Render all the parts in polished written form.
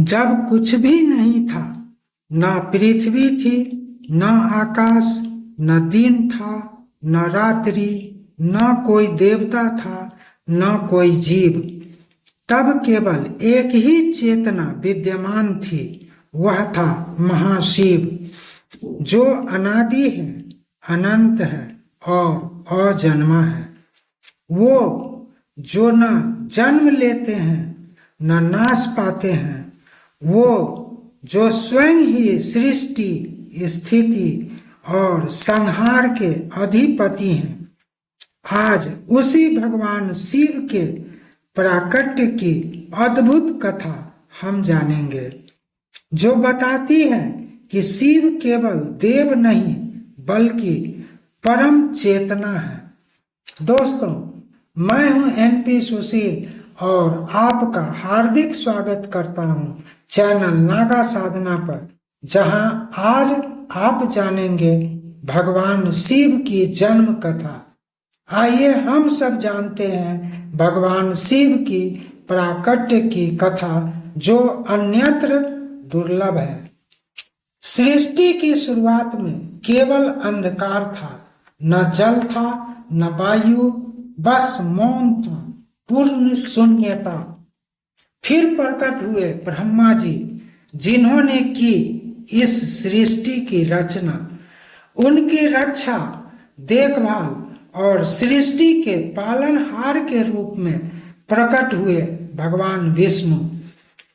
जब कुछ भी नहीं था, न पृथ्वी थी, न आकाश, न दिन था, न रात्रि, न कोई देवता था, न कोई जीव, तब केवल एक ही चेतना विद्यमान थी, वह था महाशिव, जो अनादि है, अनंत है और अजन्मा है। वो जो न जन्म लेते हैं न नाश पाते हैं, वो जो स्वयं ही सृष्टि, स्थिति और संहार के अधिपति हैं। आज उसी भगवान शिव के प्राकट्य की अद्भुत कथा हम जानेंगे, जो बताती है कि शिव केवल देव नहीं बल्कि परम चेतना है। दोस्तों, मैं हूं एनपी सुशील और आपका हार्दिक स्वागत करता हूं चैनल नागा साधना पर, जहां आज आप जानेंगे भगवान शिव की जन्म कथा। आइए हम सब जानते हैं भगवान शिव की प्राकट्य की कथा, जो अन्यत्र दुर्लभ है। सृष्टि की शुरुआत में केवल अंधकार था, न जल था, न वायु, बस मौन था, पूर्ण शून्यता। फिर प्रकट हुए ब्रह्मा जी, जिन्होंने की इस सृष्टि की रचना। उनकी रक्षा, देखभाल और सृष्टि के पालनहार के रूप में प्रकट हुए भगवान विष्णु।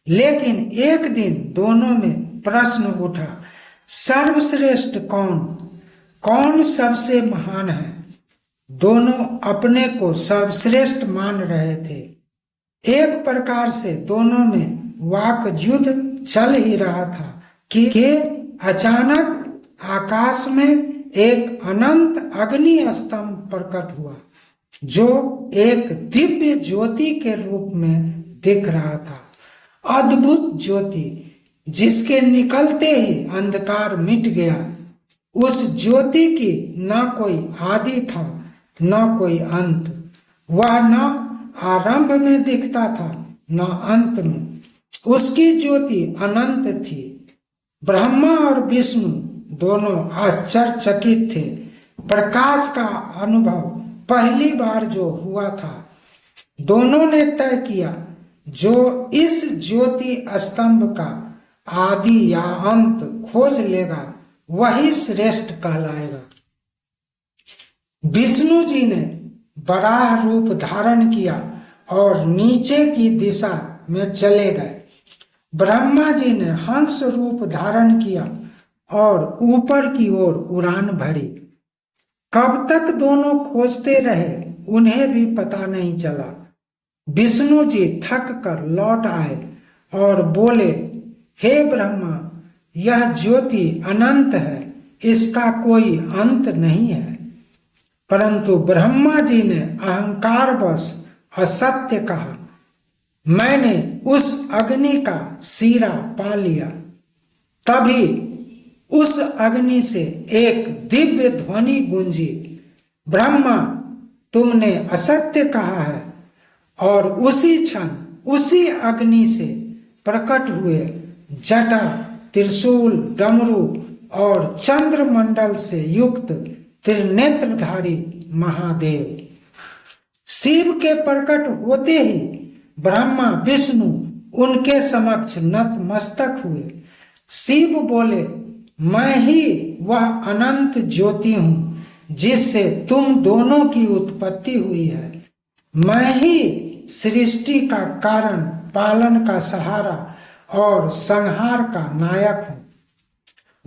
लेकिन एक दिन दोनों में प्रश्न उठा, सर्वश्रेष्ठ कौन, कौन सबसे महान है। दोनों अपने को सर्वश्रेष्ठ मान रहे थे। एक प्रकार से दोनों में वाक युद्ध चल ही रहा था कि अचानक आकाश में एक अनंत अग्नि स्तंभ प्रकट हुआ, जो एक दिव्य ज्योति के रूप में दिख रहा था। अद्भुत ज्योति, जिसके निकलते ही अंधकार मिट गया। उस ज्योति की न कोई आदि था, न कोई अंत। वह न आरंभ में दिखता था, न अंत में। उसकी ज्योति अनंत थी। ब्रह्मा और विष्णु दोनों आश्चर्यचकित थे। प्रकाश का अनुभव पहली बार जो हुआ था, दोनों ने तय किया, जो इस ज्योति स्तंभ का आदि या अंत खोज लेगा, वही श्रेष्ठ कहलाएगा। विष्णु जी ने वराह रूप धारण किया और नीचे की दिशा में चले गए। ब्रह्मा जी ने हंस रूप धारण किया और ऊपर की ओर उड़ान भरी। कब तक दोनों खोजते रहे, उन्हें भी पता नहीं चला। विष्णु जी थक कर लौट आए और बोले, हे ब्रह्मा, यह ज्योति अनंत है, इसका कोई अंत नहीं है। परंतु ब्रह्मा जी ने अहंकारवश असत्य कहा। मैंने उस अग्नि का सीरा पा लिया। तभी उस अग्नि से एक दिव्य ध्वनि गूंजी, ब्रह्मा, तुमने असत्य कहा है। और उसी क्षण उसी अग्नि से प्रकट हुए जटा, त्रिशूल, डमरू और चंद्रमंडल से युक्त त्रिनेत्रधारी महादेव। शिव के प्रकट होते ही ब्रह्मा विष्णु उनके समक्ष नतमस्तक हुए। शिव बोले, मैं ही वह अनंत ज्योति हूं जिससे तुम दोनों की उत्पत्ति हुई है। मैं ही सृष्टि का कारण, पालन का सहारा और संहार का नायक हूं।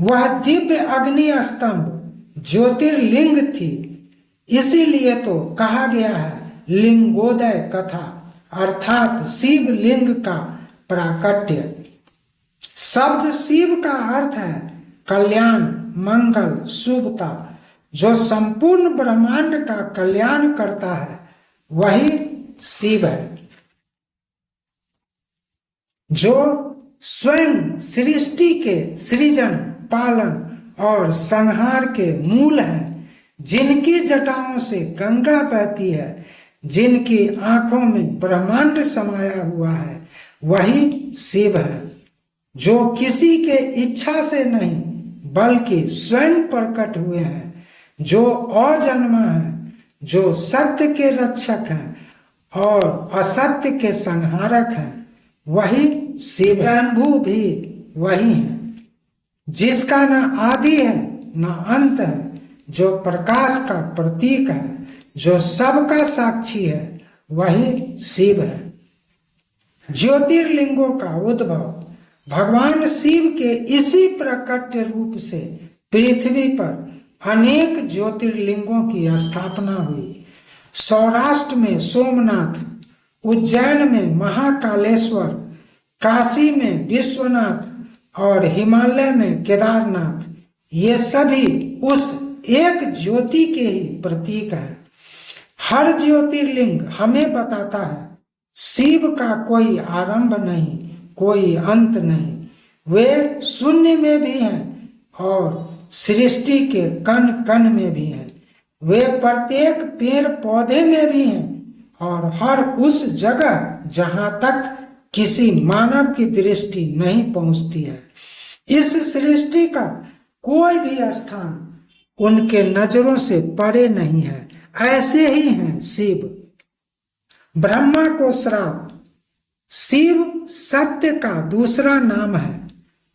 वह दिव्य अग्नि स्तंभ ज्योतिर्लिंग थी, इसीलिए तो कहा गया है लिंगोदय कथा, अर्थात शिव लिंग का प्राकट्य। शब्द शिव का अर्थ है कल्याण, मंगल, शुभता। जो संपूर्ण ब्रह्मांड का कल्याण करता है, वही शिव है। जो स्वयं सृष्टि के सृजन, पालन और संहार के मूल हैं, जिनकी जटाओं से गंगा बहती है, जिनकी आंखों में ब्रह्मांड समाया हुआ है, वही शिव है। जो किसी के इच्छा से नहीं बल्कि स्वयं प्रकट हुए हैं, जो अजन्मा है, जो सत्य के रक्षक हैं और असत्य के संहारक हैं, वही शिव। स्वयंभू भी वही है, जिसका न आदि है न अंत है, जो प्रकाश का प्रतीक है, जो सबका साक्षी है, वही शिव है। ज्योतिर्लिंगों का उद्भव भगवान शिव के इसी प्रकट रूप से पृथ्वी पर अनेक ज्योतिर्लिंगों की स्थापना हुई। सौराष्ट्र में सोमनाथ, उज्जैन में महाकालेश्वर, काशी में विश्वनाथ और हिमालय में केदारनाथ, ये सभी उस एक ज्योति के ही प्रतीक हैं। हर ज्योतिर्लिंग हमें बताता है शिव का कोई आरंभ नहीं, कोई अंत नहीं। वे शून्य में भी हैं और सृष्टि के कण कण में भी हैं। वे प्रत्येक पेड़ पौधे में भी हैं और हर उस जगह जहां तक किसी मानव की दृष्टि नहीं पहुंचती है। इस सृष्टि का कोई भी स्थान उनके नजरों से परे नहीं है। ऐसे ही हैं शिव। ब्रह्मा को श्राप। शिव सत्य का दूसरा नाम है।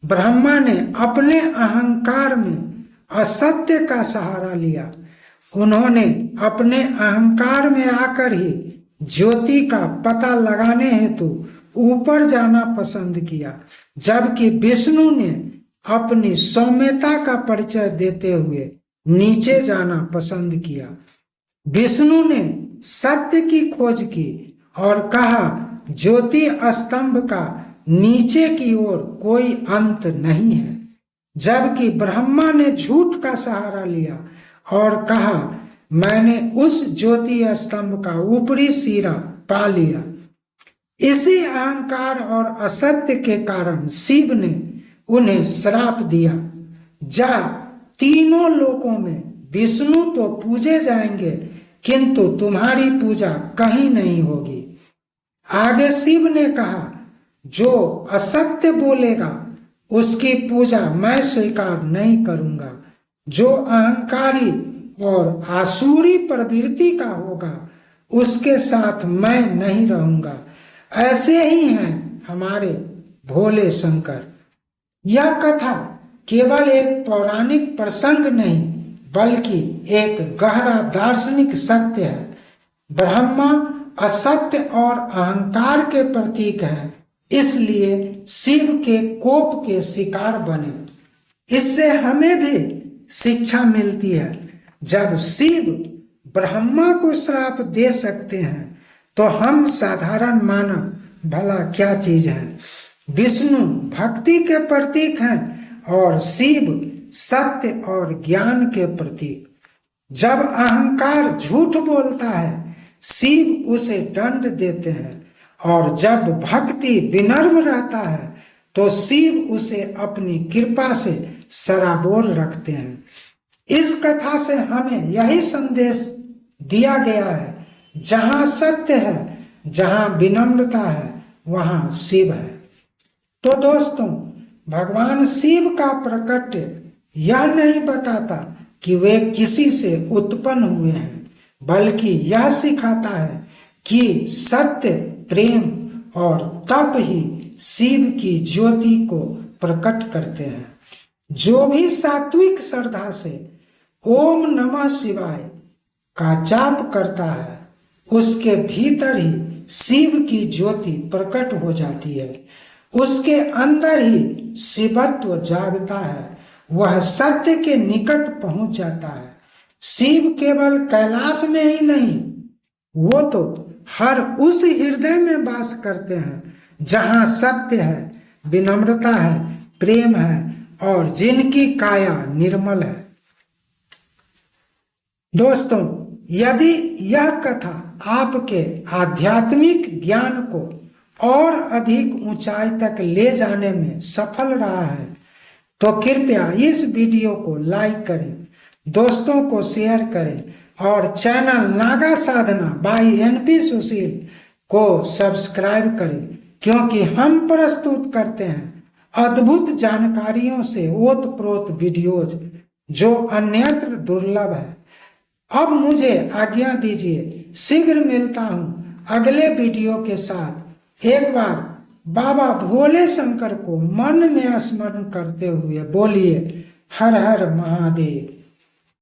ब्रह्मा ने अपने अहंकार में असत्य का सहारा लिया। उन्होंने अपने अहंकार में आकर ही ज्योति का पता लगाने हेतु ऊपर जाना पसंद किया, जबकि विष्णु ने अपनी सौम्यता का परिचय देते हुए नीचे जाना पसंद किया। विष्णु ने सत्य की खोज की और कहा ज्योति स्तंभ का नीचे की ओर कोई अंत नहीं है, जबकि ब्रह्मा ने झूठ का सहारा लिया और कहा मैंने उस ज्योति स्तंभ का ऊपरी सिरा पा लिया। इसी अहंकार और असत्य के कारण शिव ने उन्हें श्राप दिया। जा, तीनों लोकों में विष्णु तो पूजे जाएंगे, किंतु तुम्हारी पूजा कहीं नहीं होगी। आगे शिव ने कहा जो असत्य बोलेगा उसकी पूजा मैं स्वीकार नहीं करूंगा। जो अहंकारी और आसुरी प्रवृत्ति का होगा उसके साथ मैं नहीं रहूंगा। ऐसे ही हैं हमारे भोले शंकर। यह कथा केवल एक पौराणिक प्रसंग नहीं बल्कि एक गहरा दार्शनिक सत्य है। ब्रह्मा असत्य और अहंकार के प्रतीक है, इसलिए शिव के कोप के शिकार बने। इससे हमें भी शिक्षा मिलती है। जब शिव ब्रह्मा को श्राप दे सकते हैं तो हम साधारण मानव भला क्या चीज है। विष्णु भक्ति के प्रतीक हैं और शिव सत्य और ज्ञान के प्रतीक। जब अहंकार झूठ बोलता है शिव उसे दंड देते हैं और जब भक्ति विनम्र रहता है तो शिव उसे अपनी कृपा से सराबोर रखते हैं। इस कथा से हमें यही संदेश दिया गया है, जहां सत्य है, जहां विनम्रता है, वहां शिव है। तो दोस्तों, भगवान शिव का प्रकट यह नहीं बताता कि वे किसी से उत्पन्न हुए हैं, बल्कि यह सिखाता है कि सत्य, प्रेम और तप ही शिव की ज्योति को प्रकट करते हैं। जो भी सात्विक श्रद्धा से ओम नमः शिवाय का जाप करता है उसके भीतर ही शिव की ज्योति प्रकट हो जाती है। उसके अंदर ही शिवत्व जागता है, वह सत्य के निकट पहुंच जाता है। शिव केवल कैलाश में ही नहीं, वो तो हर उस हृदय में वास करते हैं जहां सत्य है, विनम्रता है, प्रेम है और जिनकी काया निर्मल है। दोस्तों, यदि यह कथा आपके आध्यात्मिक ज्ञान को और अधिक ऊंचाई तक ले जाने में सफल रहा है तो कृपया इस वीडियो को लाइक करें, दोस्तों को शेयर करें और चैनल नागा साधना बाय NP सुशील को सब्सक्राइब करें, क्योंकि हम प्रस्तुत करते हैं अद्भुत जानकारियों से ओत-प्रोत वीडियोज जो अन्यत्र दुर्लभ है। अब मुझे आज्ञा दीजिए, शीघ्र मिलता हूँ अगले वीडियो के साथ। एक बार बाबा भोले शंकर को मन में स्मरण करते हुए बोलिए हर हर महादेव।